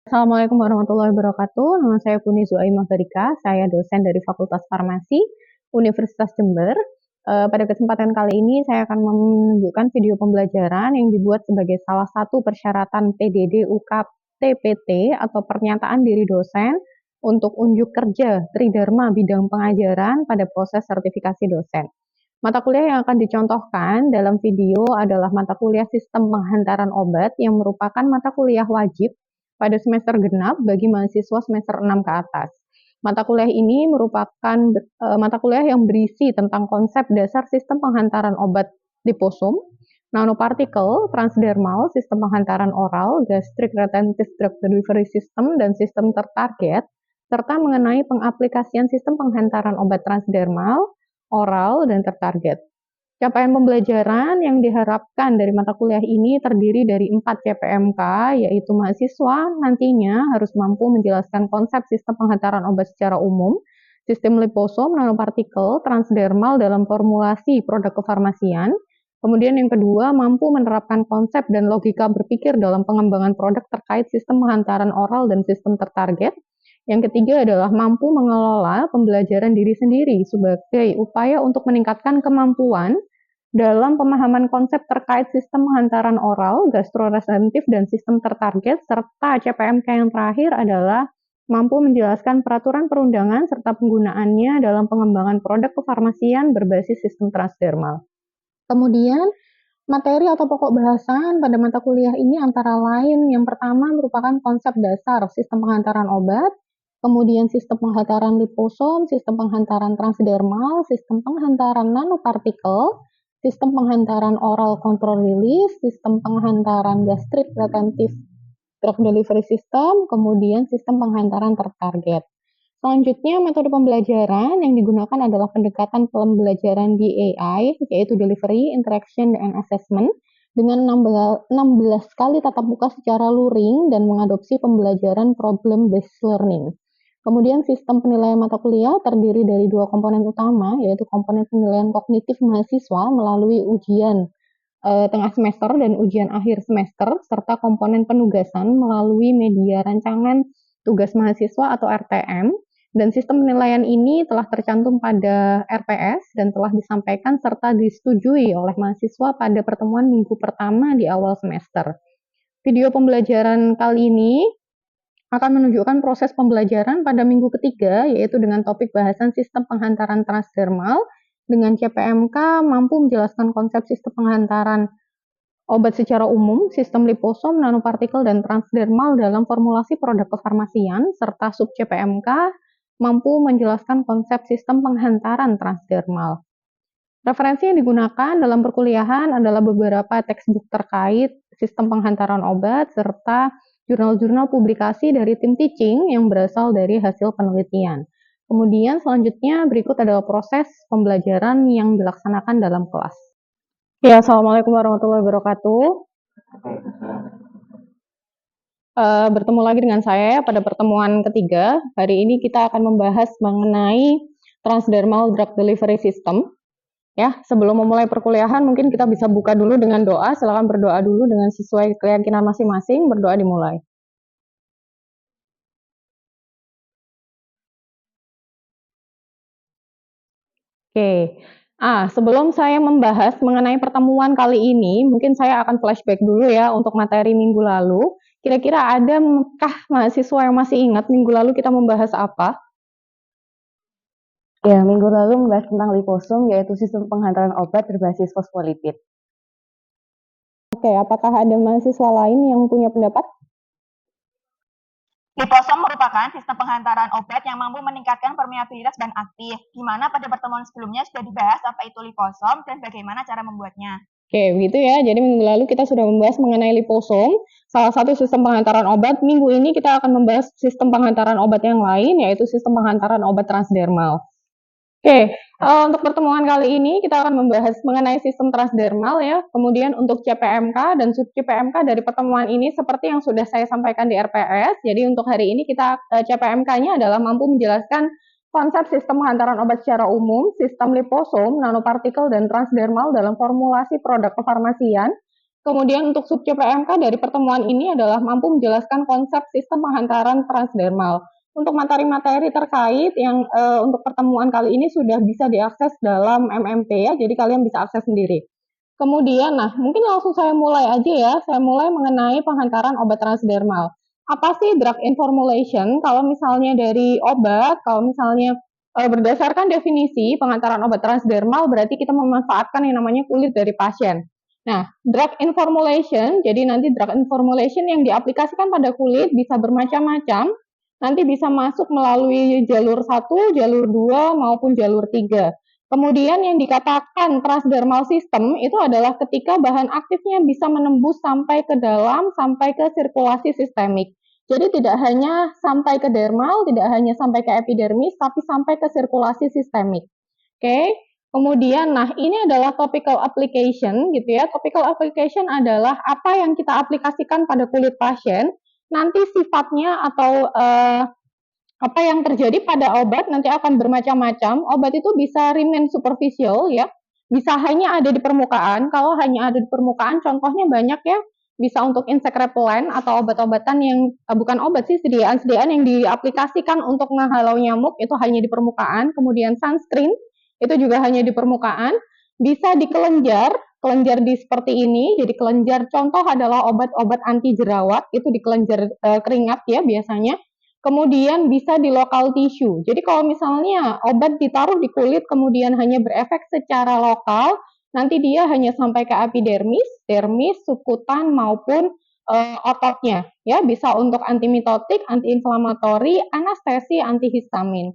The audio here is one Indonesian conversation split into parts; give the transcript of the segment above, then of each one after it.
Assalamualaikum warahmatullahi wabarakatuh. Nama saya Puni Zuaimah Barika. Saya dosen dari Fakultas Farmasi Universitas Jember. Pada kesempatan kali ini saya akan menunjukkan video pembelajaran yang dibuat sebagai salah satu persyaratan PDD UKT-PT atau pernyataan diri dosen untuk unjuk kerja Tridharma bidang pengajaran pada proses sertifikasi dosen. Mata kuliah yang akan dicontohkan dalam video adalah mata kuliah Sistem Penghantaran Obat yang merupakan mata kuliah wajib pada semester genap bagi mahasiswa semester 6 ke atas. Mata kuliah ini merupakan mata kuliah yang berisi tentang konsep dasar sistem penghantaran obat liposom, nanopartikel, transdermal, sistem penghantaran oral, gastric retentive drug delivery system, dan sistem tertarget, serta mengenai pengaplikasian sistem penghantaran obat transdermal, oral, dan tertarget. Capaian pembelajaran yang diharapkan dari mata kuliah ini terdiri dari 4 CPMK, yaitu mahasiswa nantinya harus mampu menjelaskan konsep sistem penghantaran obat secara umum, sistem liposom, nanopartikel, transdermal dalam formulasi produk kefarmasian. Kemudian yang kedua, mampu menerapkan konsep dan logika berpikir dalam pengembangan produk terkait sistem penghantaran oral dan sistem tertarget. Yang ketiga adalah mampu mengelola pembelajaran diri sendiri sebagai upaya untuk meningkatkan kemampuan dalam pemahaman konsep terkait sistem penghantaran oral, gastroretentif, dan sistem tertarget, serta CPMK yang terakhir adalah mampu menjelaskan peraturan perundangan serta penggunaannya dalam pengembangan produk kefarmasian berbasis sistem transdermal. Kemudian, materi atau pokok bahasan pada mata kuliah ini antara lain yang pertama merupakan konsep dasar sistem penghantaran obat, kemudian sistem penghantaran liposom, sistem penghantaran transdermal, sistem penghantaran nanopartikel, sistem penghantaran oral control release, sistem penghantaran gastric retentive drug delivery system, kemudian sistem penghantaran tertarget. Selanjutnya, metode pembelajaran yang digunakan adalah pendekatan pembelajaran DAI, yaitu Delivery, Interaction, dan Assessment, dengan 16 kali tatap muka secara luring dan mengadopsi pembelajaran problem-based learning. Kemudian sistem penilaian mata kuliah terdiri dari dua komponen utama, yaitu komponen penilaian kognitif mahasiswa melalui ujian tengah semester dan ujian akhir semester, serta komponen penugasan melalui media rancangan tugas mahasiswa atau RTM. Dan sistem penilaian ini telah tercantum pada RPS dan telah disampaikan serta disetujui oleh mahasiswa pada pertemuan minggu pertama di awal semester. Video pembelajaran kali ini akan menunjukkan proses pembelajaran pada minggu ketiga, yaitu dengan topik bahasan sistem penghantaran transdermal, dengan CPMK mampu menjelaskan konsep sistem penghantaran obat secara umum, sistem liposom, nanopartikel, dan transdermal dalam formulasi produk kefarmasian, serta sub CPMK mampu menjelaskan konsep sistem penghantaran transdermal. Referensi yang digunakan dalam perkuliahan adalah beberapa textbook terkait sistem penghantaran obat, serta jurnal-jurnal publikasi dari tim teaching yang berasal dari hasil penelitian. Kemudian selanjutnya berikut adalah proses pembelajaran yang dilaksanakan dalam kelas. Ya, Assalamualaikum warahmatullahi wabarakatuh. Bertemu lagi dengan saya pada pertemuan ketiga. Hari ini kita akan membahas mengenai transdermal drug delivery system. Ya, sebelum memulai perkuliahan mungkin kita bisa buka dulu dengan doa. Silakan berdoa dulu dengan sesuai keyakinan masing-masing. Berdoa dimulai. Oke. Sebelum saya membahas mengenai pertemuan kali ini, mungkin saya akan flashback dulu ya untuk materi minggu lalu. Kira-kira adakah mahasiswa yang masih ingat minggu lalu kita membahas apa? Ya, minggu lalu membahas tentang liposom, yaitu sistem penghantaran obat berbasis fosfolipid. Oke, apakah ada mahasiswa lain yang punya pendapat? Liposom merupakan sistem penghantaran obat yang mampu meningkatkan permeabilitas dan aktif, di mana pada pertemuan sebelumnya sudah dibahas apa itu liposom dan bagaimana cara membuatnya. Oke, begitu ya. Jadi minggu lalu kita sudah membahas mengenai liposom, salah satu sistem penghantaran obat. Minggu ini kita akan membahas sistem penghantaran obat yang lain, yaitu sistem penghantaran obat transdermal. Oke, untuk pertemuan kali ini kita akan membahas mengenai sistem transdermal ya. Kemudian untuk CPMK dan sub CPMK dari pertemuan ini seperti yang sudah saya sampaikan di RPS. Jadi untuk hari ini kita CPMK-nya adalah mampu menjelaskan konsep sistem penghantaran obat secara umum, sistem liposom, nanopartikel, dan transdermal dalam formulasi produk kefarmasian. Kemudian untuk subjek PMK dari pertemuan ini adalah mampu menjelaskan konsep sistem penghantaran transdermal. Untuk materi-materi terkait yang untuk pertemuan kali ini sudah bisa diakses dalam MMP ya, jadi kalian bisa akses sendiri. Kemudian, nah mungkin langsung saya mulai aja ya, saya mulai mengenai penghantaran obat transdermal. Apa sih drug in formulation? Kalau misalnya dari obat, kalau misalnya berdasarkan definisi penghantaran obat transdermal berarti kita memanfaatkan yang namanya kulit dari pasien. Nah, drug in formulation, jadi nanti drug in formulation yang diaplikasikan pada kulit bisa bermacam-macam, nanti bisa masuk melalui jalur 1, jalur 2, maupun jalur 3. Kemudian yang dikatakan transdermal system itu adalah ketika bahan aktifnya bisa menembus sampai ke dalam, sampai ke sirkulasi sistemik. Jadi tidak hanya sampai ke dermal, tidak hanya sampai ke epidermis, tapi sampai ke sirkulasi sistemik. Oke. Kemudian, nah ini adalah topical application gitu ya. Topical application adalah apa yang kita aplikasikan pada kulit pasien. Nanti sifatnya atau apa yang terjadi pada obat nanti akan bermacam-macam. Obat itu bisa remain superficial ya. Bisa hanya ada di permukaan. Kalau hanya ada di permukaan, contohnya banyak ya. Bisa untuk insect repellent atau obat-obatan yang bukan obat sih, sediaan-sediaan yang diaplikasikan untuk menghalau nyamuk itu hanya di permukaan. Kemudian sunscreen itu juga hanya di permukaan, bisa dikelenjar, kelenjar di seperti ini. Jadi kelenjar contoh adalah obat-obat anti jerawat, itu di kelenjar keringat ya biasanya. Kemudian bisa di lokal tisu. Jadi kalau misalnya obat ditaruh di kulit kemudian hanya berefek secara lokal, nanti dia hanya sampai ke epidermis, dermis, subkutan maupun ototnya. Ya, bisa untuk antimitotik, antiinflamatori, anestesi, antihistamin.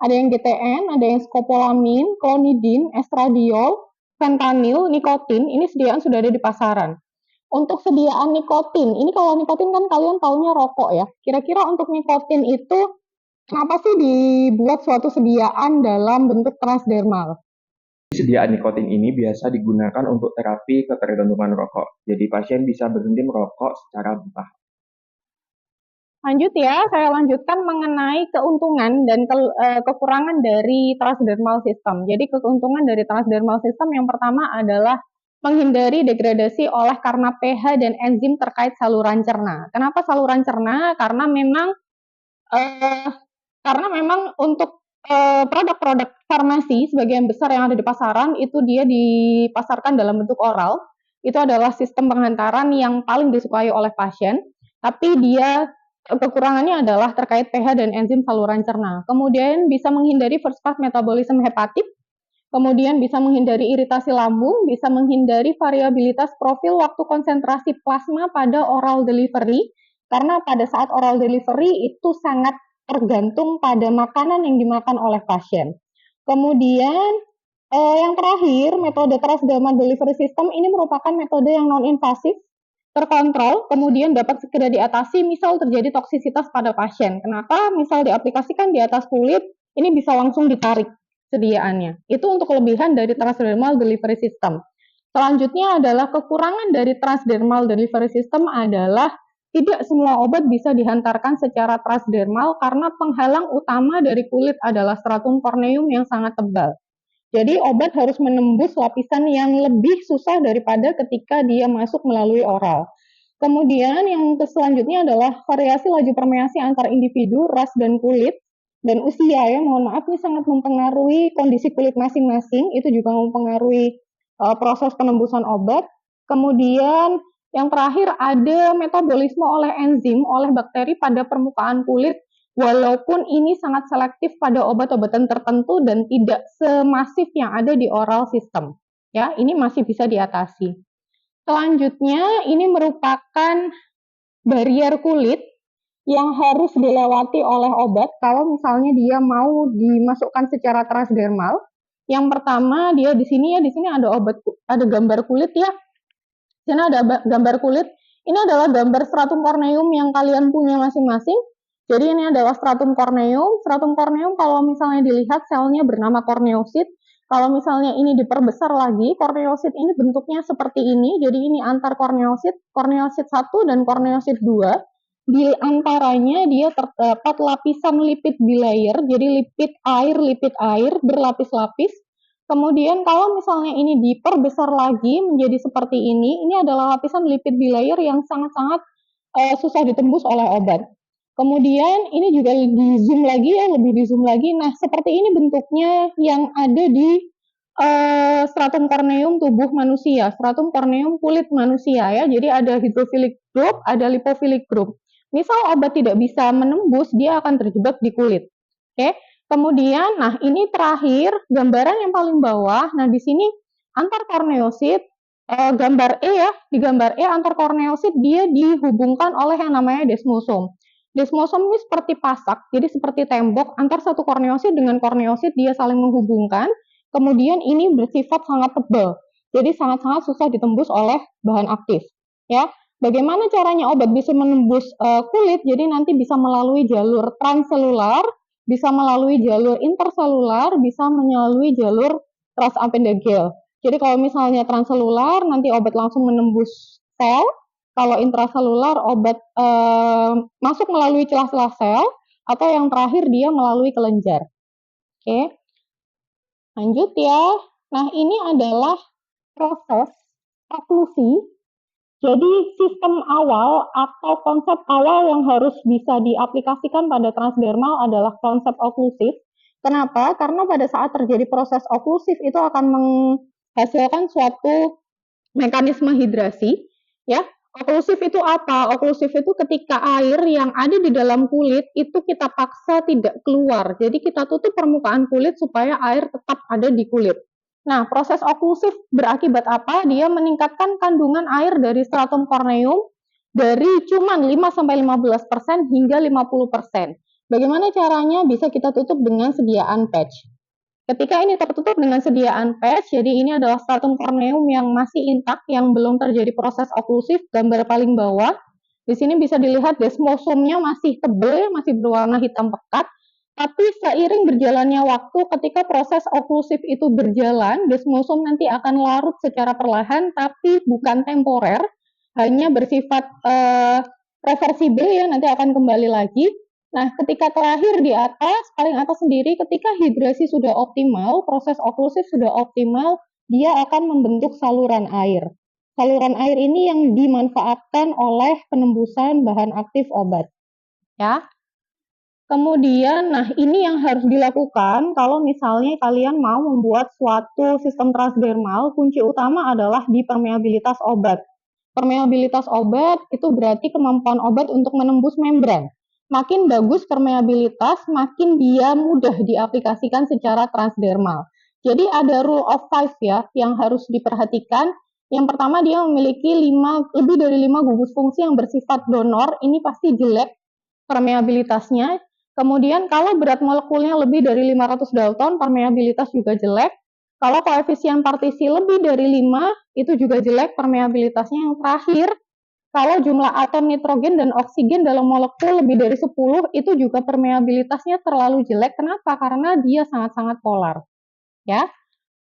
Ada yang GTN, ada yang skopolamin, klonidin, estradiol, fentanyl, nikotin, ini sediaan sudah ada di pasaran. Untuk sediaan nikotin, ini kalau nikotin kan kalian taunya rokok ya. Kira-kira untuk nikotin itu kenapa sih dibuat suatu sediaan dalam bentuk transdermal? Sediaan nikotin ini biasa digunakan untuk terapi ketergantungan rokok. Jadi pasien bisa berhenti merokok secara bertahap. Lanjut ya, saya lanjutkan mengenai keuntungan dan kekurangan dari transdermal system. Jadi keuntungan dari transdermal system yang pertama adalah menghindari degradasi oleh karena pH dan enzim terkait saluran cerna. Kenapa saluran cerna? Karena memang untuk produk-produk farmasi sebagian besar yang ada di pasaran itu dia dipasarkan dalam bentuk oral. Itu adalah sistem penghantaran yang paling disukai oleh pasien, tapi dia kekurangannya adalah terkait pH dan enzim saluran cerna. Kemudian bisa menghindari first pass metabolisme hepatit, kemudian bisa menghindari iritasi lambung, bisa menghindari variabilitas profil waktu konsentrasi plasma pada oral delivery, karena pada saat oral delivery itu sangat tergantung pada makanan yang dimakan oleh pasien. Kemudian yang terakhir, metode transdermal delivery system ini merupakan metode yang non-invasif, terkontrol, kemudian dapat segera diatasi misal terjadi toksisitas pada pasien. Kenapa? Misal diaplikasikan di atas kulit, ini bisa langsung ditarik sediaannya. Itu untuk kelebihan dari transdermal delivery system. Selanjutnya adalah kekurangan dari transdermal delivery system adalah tidak semua obat bisa dihantarkan secara transdermal karena penghalang utama dari kulit adalah stratum corneum yang sangat tebal. Jadi obat harus menembus lapisan yang lebih susah daripada ketika dia masuk melalui oral. Kemudian yang selanjutnya adalah variasi laju permeasi antar individu, ras dan kulit, dan usia ya, mohon maaf ini sangat mempengaruhi kondisi kulit masing-masing, itu juga mempengaruhi proses penembusan obat. Kemudian yang terakhir ada metabolisme oleh enzim, oleh bakteri pada permukaan kulit, walaupun ini sangat selektif pada obat-obatan tertentu dan tidak semasif yang ada di oral system. Ya, ini masih bisa diatasi. Selanjutnya, ini merupakan barrier kulit yang harus dilewati oleh obat kalau misalnya dia mau dimasukkan secara transdermal. Yang pertama, dia di sini ada ada gambar kulit ya. Di sini ada gambar kulit. Ini adalah gambar stratum corneum yang kalian punya masing-masing. Jadi ini adalah stratum corneum. Stratum corneum kalau misalnya dilihat selnya bernama corneosit. Kalau misalnya ini diperbesar lagi, korneosit ini bentuknya seperti ini. Jadi ini antar korneosit 1 dan korneosit 2. Di antaranya dia terdapat lapisan lipid bilayer, jadi lipid air berlapis-lapis. Kemudian kalau misalnya ini diperbesar lagi menjadi seperti ini adalah lapisan lipid bilayer yang sangat-sangat susah ditembus oleh obat. Kemudian ini juga di zoom lagi ya, lebih di zoom lagi. Nah, seperti ini bentuknya yang ada di stratum corneum tubuh manusia, stratum corneum kulit manusia ya. Jadi ada hidrofilik group, ada lipofilik group. Misal obat tidak bisa menembus, dia akan terjebak di kulit. Oke. Kemudian, nah ini terakhir gambaran yang paling bawah. Nah, di sini antar korneosit gambar E ya, di gambar E antar korneosit dia dihubungkan oleh yang namanya desmosom. Desmosom ini seperti pasak, jadi seperti tembok antar satu korneosit dengan korneosit dia saling menghubungkan. Kemudian ini bersifat sangat tebal, jadi sangat-sangat susah ditembus oleh bahan aktif. Ya, bagaimana caranya obat bisa menembus kulit? Jadi nanti bisa melalui jalur transselular, bisa melalui jalur interselular, bisa melalui jalur transapendageal. Jadi kalau misalnya transselular nanti obat langsung menembus sel. Kalau intraselular obat masuk melalui celah-celah sel, atau yang terakhir dia melalui kelenjar. Oke, lanjut ya. Nah, ini adalah proses oklusi. Jadi sistem awal atau konsep awal yang harus bisa diaplikasikan pada transdermal adalah konsep oklusif. Kenapa? Karena pada saat terjadi proses oklusif itu akan menghasilkan suatu mekanisme hidrasi, ya. Oklusif itu apa? Oklusif itu ketika air yang ada di dalam kulit itu kita paksa tidak keluar. Jadi kita tutup permukaan kulit supaya air tetap ada di kulit. Nah, proses oklusif berakibat apa? Dia meningkatkan kandungan air dari stratum corneum dari cuman 5-15% hingga 50%. Bagaimana caranya? Bisa kita tutup dengan sediaan patch. Ketika ini tertutup dengan sediaan patch, jadi ini adalah stratum corneum yang masih intak, yang belum terjadi proses oklusif, gambar paling bawah. Di sini bisa dilihat desmosomnya masih tebal, masih berwarna hitam pekat. Tapi seiring berjalannya waktu, ketika proses oklusif itu berjalan, desmosom nanti akan larut secara perlahan, tapi bukan temporer, hanya bersifat reversibel ya, nanti akan kembali lagi. Nah, ketika terakhir di atas, paling atas sendiri, ketika hidrasi sudah optimal, proses oklusif sudah optimal, dia akan membentuk saluran air. Saluran air ini yang dimanfaatkan oleh penembusan bahan aktif obat. Ya. Kemudian, nah ini yang harus dilakukan kalau misalnya kalian mau membuat suatu sistem transdermal, kunci utama adalah di permeabilitas obat. Permeabilitas obat itu berarti kemampuan obat untuk menembus membran. Makin bagus permeabilitas, makin dia mudah diaplikasikan secara transdermal. Jadi ada rule of 5 ya yang harus diperhatikan. Yang pertama, dia memiliki lebih dari 5 gugus fungsi yang bersifat donor, ini pasti jelek permeabilitasnya. Kemudian kalau berat molekulnya lebih dari 500 Dalton, permeabilitas juga jelek. Kalau koefisien partisi lebih dari 5, itu juga jelek permeabilitasnya. Yang terakhir, kalau jumlah atom nitrogen dan oksigen dalam molekul lebih dari 10, itu juga permeabilitasnya terlalu jelek. Kenapa? Karena dia sangat-sangat polar. Ya.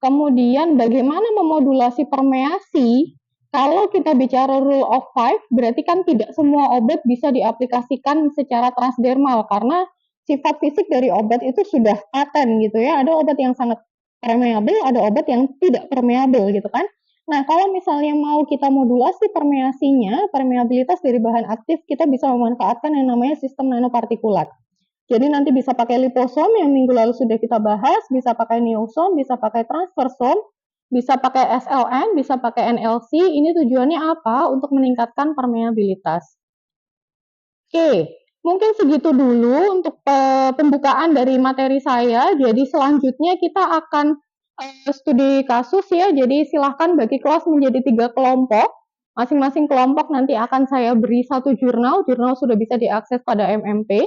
Kemudian bagaimana memodulasi permeasi? Kalau kita bicara rule of 5, berarti kan tidak semua obat bisa diaplikasikan secara transdermal karena sifat fisik dari obat itu sudah paten gitu ya. Ada obat yang sangat permeabel, ada obat yang tidak permeabel gitu kan. Nah, kalau misalnya mau kita modulasi permeabilitas dari bahan aktif, kita bisa memanfaatkan yang namanya sistem nanopartikulat. Jadi nanti bisa pakai liposom yang minggu lalu sudah kita bahas, bisa pakai neosom, bisa pakai transfersom, bisa pakai SLN, bisa pakai NLC. Ini tujuannya apa? Untuk meningkatkan permeabilitas. Oke, mungkin segitu dulu untuk pembukaan dari materi saya. Jadi selanjutnya kita akan studi kasus ya, jadi silahkan bagi kelas menjadi 3 kelompok. Masing-masing kelompok nanti akan saya beri satu jurnal sudah bisa diakses pada MMP.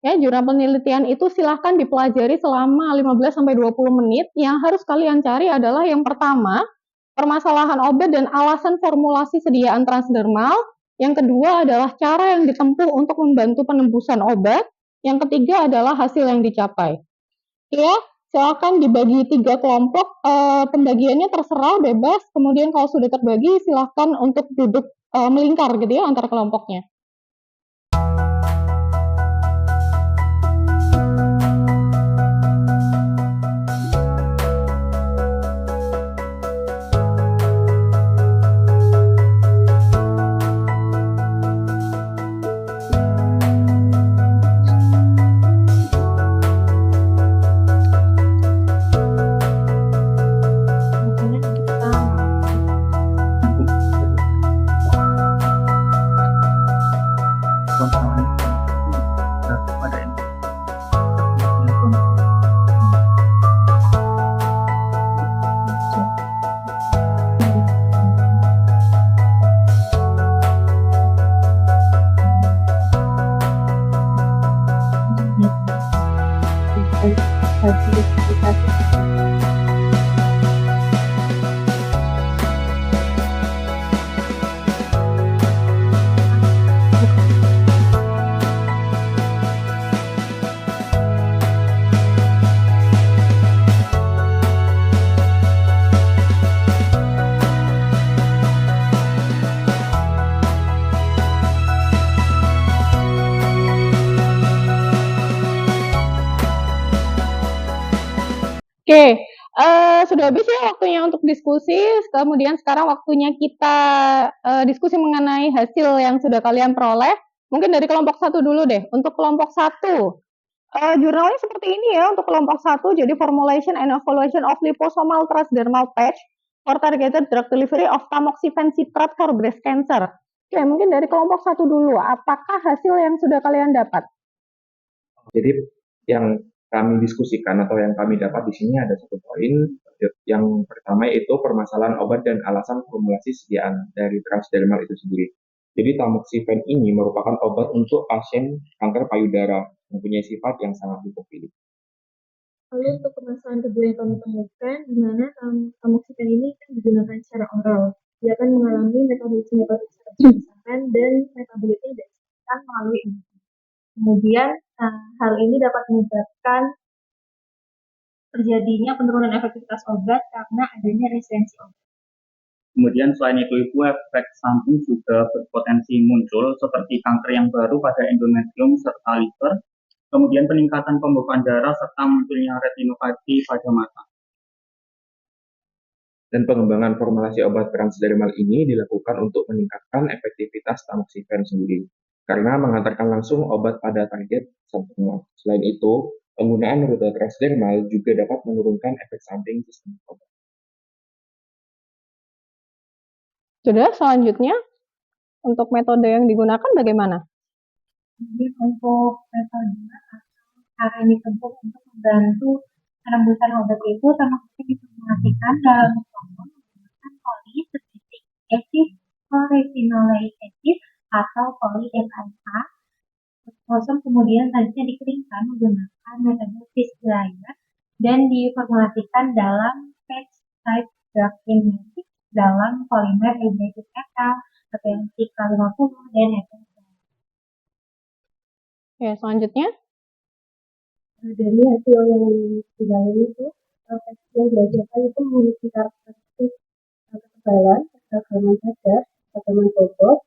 Ya, jurnal penelitian itu silahkan dipelajari selama 15-20 menit. Yang harus kalian cari adalah yang pertama, permasalahan obat dan alasan formulasi sediaan transdermal. Yang kedua adalah cara yang ditempuh untuk membantu penembusan obat. Yang ketiga adalah hasil yang dicapai. Ya, Silakan dibagi 3 kelompok, pembagiannya terserah bebas, kemudian kalau sudah terbagi silahkan untuk duduk melingkar gitu ya antar kelompoknya. Oke, sudah habis ya waktunya untuk diskusi, kemudian sekarang waktunya kita diskusi mengenai hasil yang sudah kalian peroleh. Mungkin dari kelompok 1 dulu deh. Untuk kelompok 1, jurnalnya seperti ini ya untuk kelompok 1, jadi formulation and evaluation of liposomal transdermal patch for targeted drug delivery of tamoxifen citrate for breast cancer. Oke, mungkin dari kelompok 1 dulu, apakah hasil yang sudah kalian dapat? Jadi yang kami diskusikan atau yang kami dapat di sini ada 1 poin. Yang pertama yaitu permasalahan obat dan alasan formulasi sediaan dari transdermal itu sendiri. Jadi tamoxifen ini merupakan obat untuk pasien kanker payudara, mempunyai sifat yang sangat lipofili. Lalu untuk permasalahan kedua yang kami temukan, di mana tamoxifen ini kan digunakan secara oral. Dia akan mengalami metabolisme secara bersamaan dan metabolisme dihasilkan melalui enzim. Kemudian hal ini dapat menyebabkan terjadinya penurunan efektivitas obat karena adanya resistensi obat. Kemudian selain itu efek samping juga berpotensi muncul seperti kanker yang baru pada endometrium serta liver, kemudian peningkatan pembekuan darah serta munculnya retinopati pada mata. Dan pengembangan formulasi obat transdermal ini dilakukan untuk meningkatkan efektivitas tamoxifen sendiri, karena mengantarkan langsung obat pada target subdermal. Selain itu, penggunaan rute transdermal juga dapat menurunkan efek samping sistem obat. Sudah, selanjutnya untuk metode yang digunakan bagaimana? Jadi untuk metode atau cara yang ditempuh untuk membantu penembusan obat itu tamoxifen diformulasikan dalam mikroskop menggunakan polycystic acid chlorifenolic acid atau poly-FAA. Kosong kemudian selanjutnya dikeringkan menggunakan metode fish dryer dan diformulasikan dalam patch type drug kinetics dalam polimer hydrated metal, potensi K50 dan FSC. Ya, selanjutnya. Dari hasil yang didalami itu, yang diajarkan itu memiliki karakteristik ketebalan, ketegangan sadar, ketegangan bobot,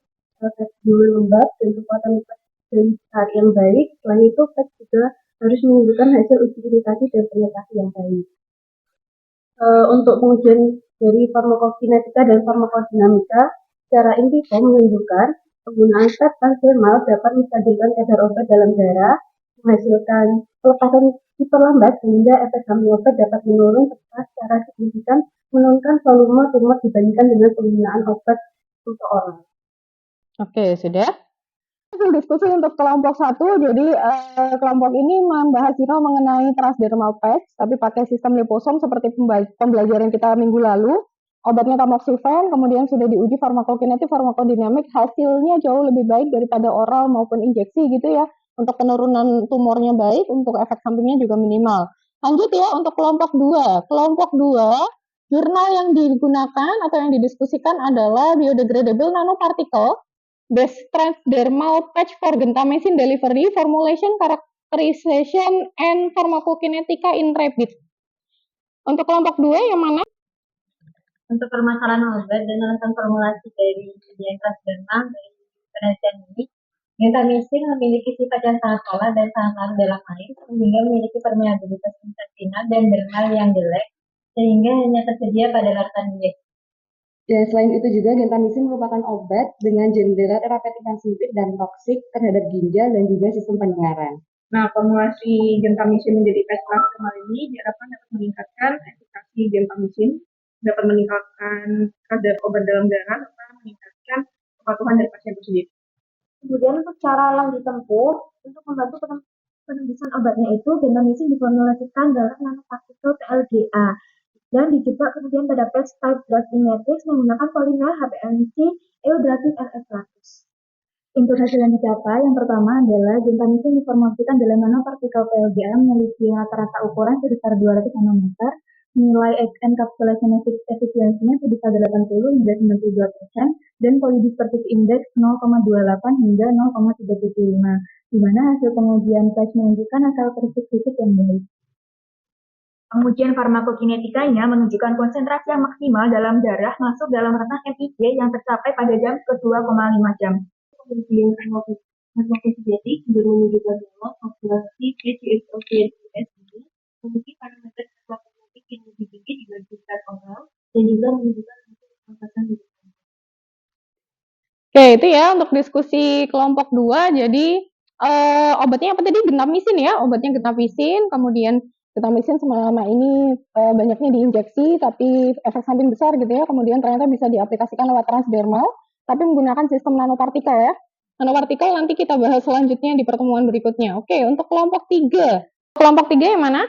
tekstur lembab, dan kekuatan lipat dan besar yang baik. Selain itu, PET juga harus menunjukkan hasil uji iritasi dan penetrasi yang baik. Untuk pengujian dari farmakokinetika dan farmakodinamika, secara in vivo menunjukkan penggunaan PET transdermal dapat menstabilkan kadar obat dalam darah, menghasilkan pelepasan hiperlambat sehingga efek samping obat dapat menurun serta secara signifikan menurunkan volume tumor dibandingkan dengan penggunaan obat untuk oral. Oke, sudah. Diskusi untuk kelompok 1, jadi kelompok ini membahas mengenai transdermal patch, tapi pakai sistem liposom seperti pembelajaran kita minggu lalu. Obatnya tamoxifen, kemudian sudah diuji farmakokinetik, farmakodinamik, hasilnya jauh lebih baik daripada oral maupun injeksi gitu ya. Untuk penurunan tumornya baik, untuk efek sampingnya juga minimal. Lanjut ya untuk kelompok 2. Kelompok 2, jurnal yang digunakan atau yang didiskusikan adalah biodegradable nanoparticle based transdermal patch for gentamicin delivery formulation characterization and pharmacokinetica in rabbit. Untuk kelompok 2 yang mana? Untuk permasalahan obat dan alasan formulasi dari kejadian transdermal dari penelitian ini, gentamicin memiliki sifat yang sangat polar dan sangat larut dalam air, sehingga memiliki permeabilitas intestinal dan dermal yang jelek, sehingga hanya tersedia pada larutan injek. Dan selain itu juga gentamicin merupakan obat dengan jendela terapeutik yang sempit dan toksik terhadap ginjal dan juga sistem pendengaran. Nah, formulasi gentamicin menjadi patch transdermal ini diharapkan dapat meningkatkan efikasi gentamicin, dapat meningkatkan kadar obat dalam darah, serta meningkatkan kepatuhan dari pasien itu sendiri. Kemudian untuk cara yang ditempuh untuk membantu penembusan obatnya itu, gentamicin diformulasikan dalam nanopartikel PLGA dan dijebak kemudian pada patch type drafting matrix menggunakan polimer HPLC eudrafting RS100. Untuk hasil yang dicapai, yang pertama adalah gentamicin diformulasikan dalam nanopartikel PLGA memiliki rata-rata ukuran sekitar 200 nanometer, nilai encapsulation efisiensinya sebesar 80 hingga 92%, dan polydispersive index 0,28 hingga 0,35, di mana hasil pengujian patch menunjukkan hasil fisik yang baik. Pengujian farmakokinetikanya menunjukkan konsentrasi yang maksimal dalam darah masuk dalam rentang MIC yang tercapai pada jam ke-2,5 jam. Kemudian farmakokinetik juga menunjukkan bahwa populasi PCSO-CNS ini memiliki parameter farmakokinetik yang lebih tinggi dibandingkan oral dan juga menunjukkan hasil pengawasan di depan. Oke, itu ya untuk diskusi kelompok 2. Jadi obatnya apa tadi? Gentamicin ya, obatnya gentamicin. Kemudian gentamicin selama ini banyaknya diinjeksi, tapi efek samping besar gitu ya. Kemudian ternyata bisa diaplikasikan lewat transdermal, tapi menggunakan sistem nanopartikel ya. Nanopartikel nanti kita bahas selanjutnya di pertemuan berikutnya. Oke, untuk kelompok 3. Kelompok 3 yang mana?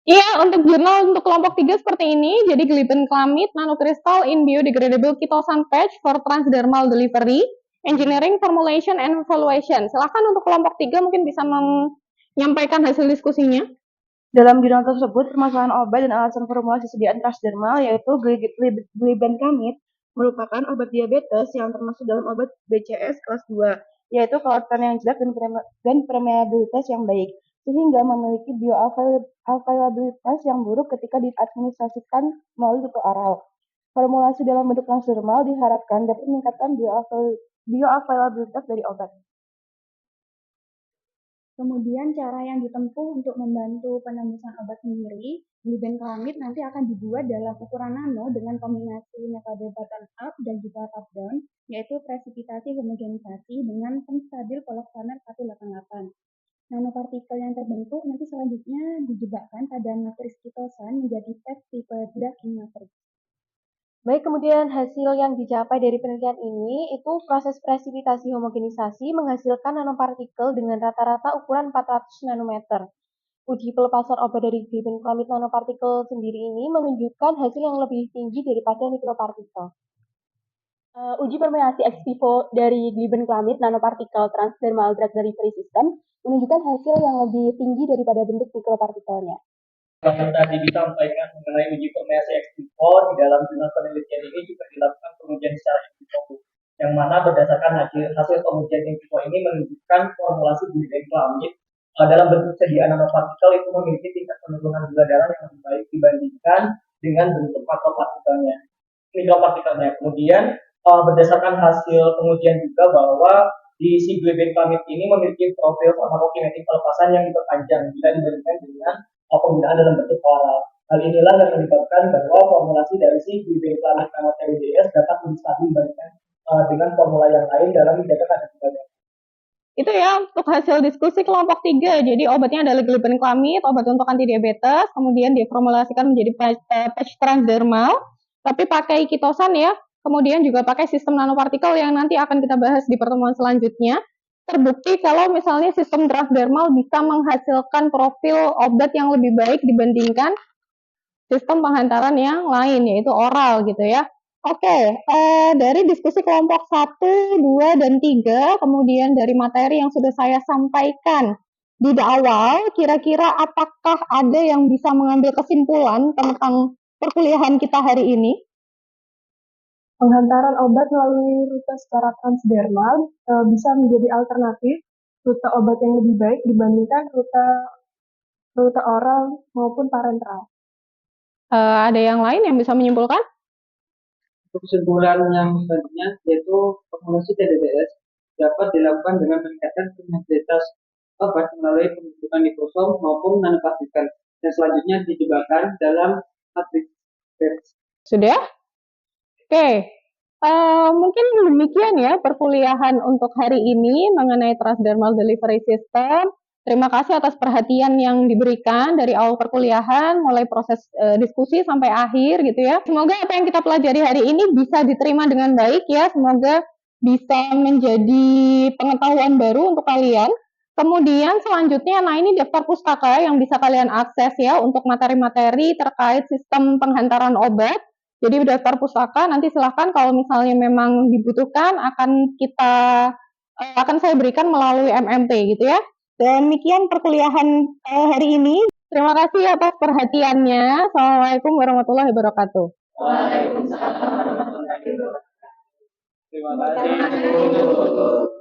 Iya, untuk jurnal untuk kelompok 3 seperti ini. Jadi glibenclamide nanocrystal in biodegradable chitosan patch for transdermal delivery, engineering, formulation, and evaluation. Silakan untuk kelompok 3 mungkin bisa menyampaikan hasil diskusinya. Dalam jurnal tersebut, permasalahan obat dan alasan formulasi sediaan transdermal yaitu glibenclamide merupakan obat diabetes yang termasuk dalam obat BCS kelas 2, yaitu kalorifernya yang jelek dan permeabilitas yang baik, sehingga memiliki bioavailabilitas yang buruk ketika diadministrasikan melalui tutul oral. Formulasi dalam bentuk transdermal diharapkan dapat meningkatkan bioavailabilitas dari obat. Kemudian cara yang ditempuh untuk membantu penembusan obat sendiri, glibenclamide nanti akan dibuat dalam ukuran nano dengan kombinasi metode bottom up dan juga top down, yaitu presipitasi homogenisasi dengan penstabil Pollock-Warner 188. Nanopartikel yang terbentuk nanti selanjutnya dijebakkan pada matriks kitosan menjadi patch tipe Drafting matrix. Baik, kemudian hasil yang dicapai dari penelitian ini itu proses presipitasi homogenisasi menghasilkan nanopartikel dengan rata-rata ukuran 400 nanometer. Uji pelepasan obat dari glibenclamide nanopartikel sendiri ini menunjukkan hasil yang lebih tinggi daripada mikropartikel. Uji permeasi ex vivo dari glibenclamide nanopartikel transdermal drug delivery system menunjukkan hasil yang lebih tinggi daripada bentuk mikropartikelnya. Yang tadi disampaikan mengenai uji permeasi ex vivo di dalam jurnal penelitian ini juga dilakukan pengujian secara in vivo, yang mana berdasarkan hasil pengujian in vivo ini menunjukkan formulasi glibenclamide dalam bentuk sediaan nanopartikel itu memiliki tingkat penurunan gula darah yang lebih baik dibandingkan dengan bentuk mikropartikelnya. Kemudian berdasarkan hasil pengujian juga bahwa di si glibenclamide ini memiliki profil farmakokinetik pelepasan yang diperpanjang jika dibandingkan dengan penggunaan dalam bentuk oral. Hal inilah yang menyebabkan bahwa formulasi dari si glibenclamide nano-TUDS dapat lebih stabil dibandingkan dengan formula yang lain dalam menjaga kadar gula darah. Itu ya untuk hasil diskusi kelompok 3. Jadi obatnya adalah glibenclamide, obat untuk anti diabetes, kemudian diformulasikan menjadi patch transdermal, tapi pakai kitosan ya. Kemudian juga pakai sistem nanopartikel yang nanti akan kita bahas di pertemuan selanjutnya. Terbukti kalau misalnya sistem transdermal bisa menghasilkan profil obat yang lebih baik dibandingkan sistem penghantaran yang lain, yaitu oral gitu ya. Oke, dari diskusi kelompok 1, 2, dan 3, kemudian dari materi yang sudah saya sampaikan di awal, kira-kira apakah ada yang bisa mengambil kesimpulan tentang perkuliahan kita hari ini? Penghantaran obat melalui rute secara transdermal bisa menjadi alternatif rute obat yang lebih baik dibandingkan rute oral maupun parenteral. Ada yang lain yang bisa menyimpulkan? Kesimpulan yang selanjutnya yaitu formulasi TDBS dapat dilakukan dengan meningkatkan permeabilitas obat melalui pembentukan liposom maupun nanopartikel dan selanjutnya dijebakan dalam matriks batch. Sudah? Oke. Mungkin demikian ya perkuliahan untuk hari ini mengenai transdermal delivery system. Terima kasih atas perhatian yang diberikan dari awal perkuliahan, mulai proses diskusi sampai akhir gitu ya. Semoga apa yang kita pelajari hari ini bisa diterima dengan baik ya. Semoga bisa menjadi pengetahuan baru untuk kalian. Kemudian selanjutnya, nah ini daftar pustaka yang bisa kalian akses ya untuk materi-materi terkait sistem penghantaran obat. Jadi daftar pustaka nanti silahkan kalau misalnya memang dibutuhkan akan saya berikan melalui MMT gitu ya. Demikian perkuliahan hari ini. Terima kasih atas perhatiannya. Assalamualaikum warahmatullahi wabarakatuh. Waalaikumsalam warahmatullahi wabarakatuh. Terima kasih.